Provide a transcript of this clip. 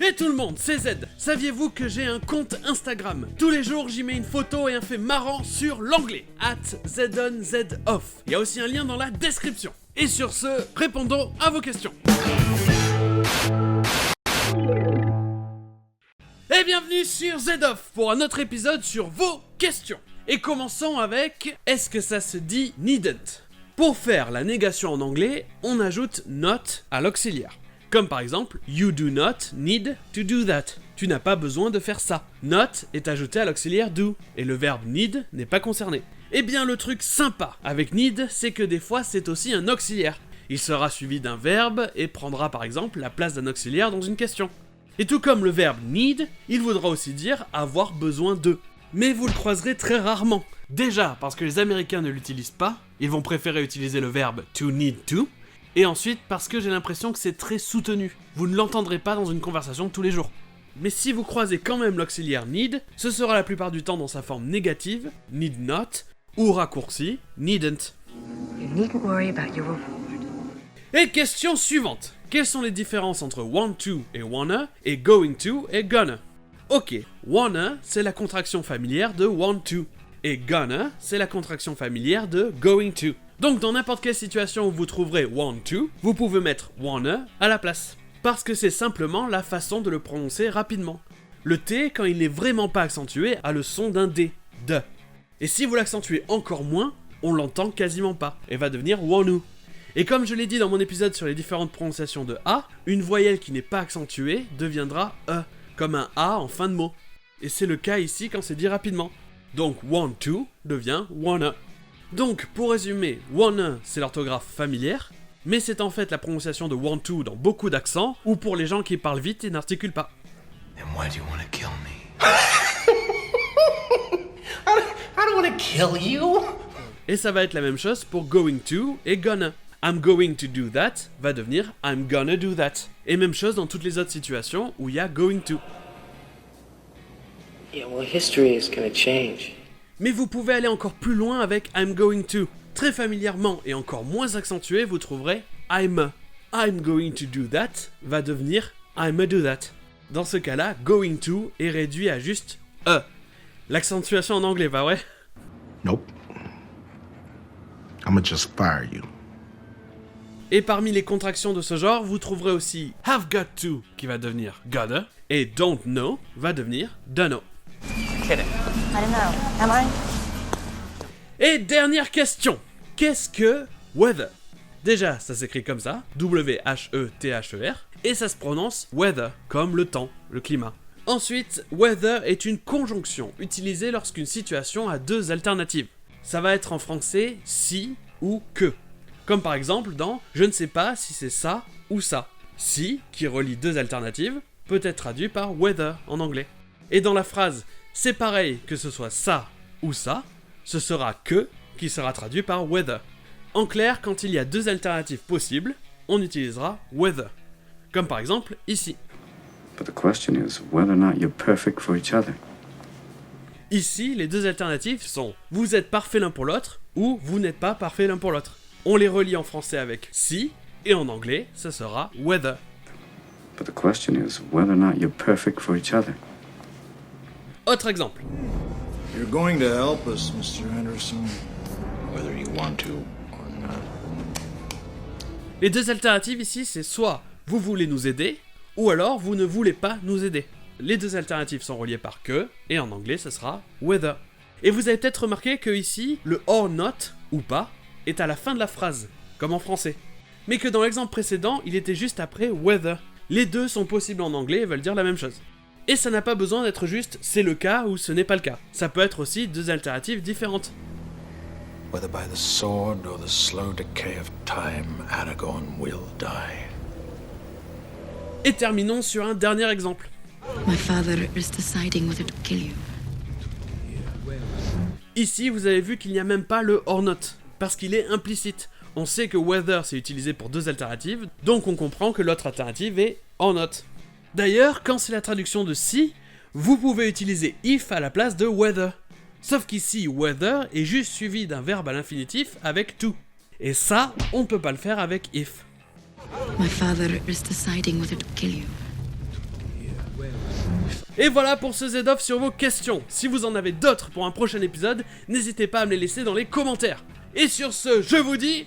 Et tout le monde, c'est Z. Saviez-vous que j'ai un compte Instagram? Tous les jours, j'y mets une photo et un fait marrant sur l'anglais, @ZonZoff. Il y a aussi un lien dans la description. Et sur ce, répondons à vos questions. Et bienvenue sur ZOff pour un autre épisode sur vos questions. Et commençons avec, est-ce que ça se dit needn't? Pour faire la négation en anglais, on ajoute not à l'auxiliaire. Comme par exemple, you do not need to do that. Tu n'as pas besoin de faire ça. Not est ajouté à l'auxiliaire do, et le verbe need n'est pas concerné. Eh bien le truc sympa avec need, c'est que des fois c'est aussi un auxiliaire. Il sera suivi d'un verbe et prendra par exemple la place d'un auxiliaire dans une question. Et tout comme le verbe need, il voudra aussi dire avoir besoin de. Mais vous le croiserez très rarement. Déjà parce que les Américains ne l'utilisent pas, ils vont préférer utiliser le verbe to need to. Et ensuite parce que j'ai l'impression que c'est très soutenu. Vous ne l'entendrez pas dans une conversation tous les jours. Mais si vous croisez quand même l'auxiliaire need, ce sera la plupart du temps dans sa forme négative, need not, ou raccourci, needn't. You needn't worry about your reward. Et question suivante. Quelles sont les différences entre want to et wanna, et going to et gonna? Ok, wanna, c'est la contraction familière de want to, et gonna, c'est la contraction familière de going to. Donc dans n'importe quelle situation où vous trouverez want to, vous pouvez mettre wanna à la place. Parce que c'est simplement la façon de le prononcer rapidement. Le T, quand il n'est vraiment pas accentué, a le son d'un D, de. Et si vous l'accentuez encore moins, on l'entend quasiment pas, et va devenir wanu. Et comme je l'ai dit dans mon épisode sur les différentes prononciations de A, une voyelle qui n'est pas accentuée deviendra E, comme un A en fin de mot. Et c'est le cas ici quand c'est dit rapidement. Donc want to devient wanna. Donc, pour résumer, wanna, c'est l'orthographe familière, mais c'est en fait la prononciation de want to dans beaucoup d'accents, ou pour les gens qui parlent vite et n'articulent pas. And why do you want to kill me? I don't want to kill you. Et ça va être la même chose pour going to et gonna. I'm going to do that va devenir I'm gonna do that. Et même chose dans toutes les autres situations où il y a going to. Yeah, well, history is gonna change. Mais vous pouvez aller encore plus loin avec I'm going to. Très familièrement et encore moins accentué, vous trouverez I'm going to do that va devenir I'm a do that. Dans ce cas-là, going to est réduit à juste E. L'accentuation en anglais, pas vrai? Nope. I'ma just fire you. Et parmi les contractions de ce genre, vous trouverez aussi have got to qui va devenir gotta et don't know va devenir dunno. I don't know. Am I? Et dernière question, qu'est-ce que weather? Déjà, ça s'écrit comme ça, W-H-E-T-H-E-R, et ça se prononce weather, comme le temps, le climat. Ensuite, weather est une conjonction utilisée lorsqu'une situation a deux alternatives. Ça va être en français si ou que. Comme par exemple dans « je ne sais pas si c'est ça ou ça ». Si, qui relie deux alternatives, peut être traduit par weather en anglais. Et dans la phrase « c'est pareil que ce soit ça ou ça », ce sera « que » qui sera traduit par weather. En clair, quand il y a deux alternatives possibles, on utilisera weather. Comme par exemple ici. But the question is whether or not you're perfect for each other. Ici, les deux alternatives sont « vous êtes parfaits l'un pour l'autre » ou « vous n'êtes pas parfaits l'un pour l'autre ». On les relie en français avec « si » et en anglais, ce sera « whether ». But the question is whether or not you're perfect for each other. Autre exemple. You're going to help us, Mr. Henderson, whether you want to or not. Les deux alternatives ici, c'est soit vous voulez nous aider, ou alors vous ne voulez pas nous aider. Les deux alternatives sont reliées par que, et en anglais, ce sera whether. Et vous avez peut-être remarqué que ici, le or not, ou pas, est à la fin de la phrase, comme en français. Mais que dans l'exemple précédent, il était juste après whether. Les deux sont possibles en anglais et veulent dire la même chose. Et ça n'a pas besoin d'être juste c'est le cas ou ce n'est pas le cas. Ça peut être aussi deux alternatives différentes. Whether by the sword or the slow decay of time, Aragorn will die. Et terminons sur un dernier exemple. My father is deciding whether to kill you. Ici, vous avez vu qu'il n'y a même pas le or not, parce qu'il est implicite. On sait que whether c'est utilisé pour deux alternatives, donc on comprend que l'autre alternative est or not. D'ailleurs, quand c'est la traduction de si, vous pouvez utiliser if à la place de whether. Sauf qu'ici, whether est juste suivi d'un verbe à l'infinitif avec to. Et ça, on ne peut pas le faire avec if. My father is deciding whether to kill you. Et voilà pour ce Z-Off sur vos questions. Si vous en avez d'autres pour un prochain épisode, n'hésitez pas à me les laisser dans les commentaires. Et sur ce, je vous dis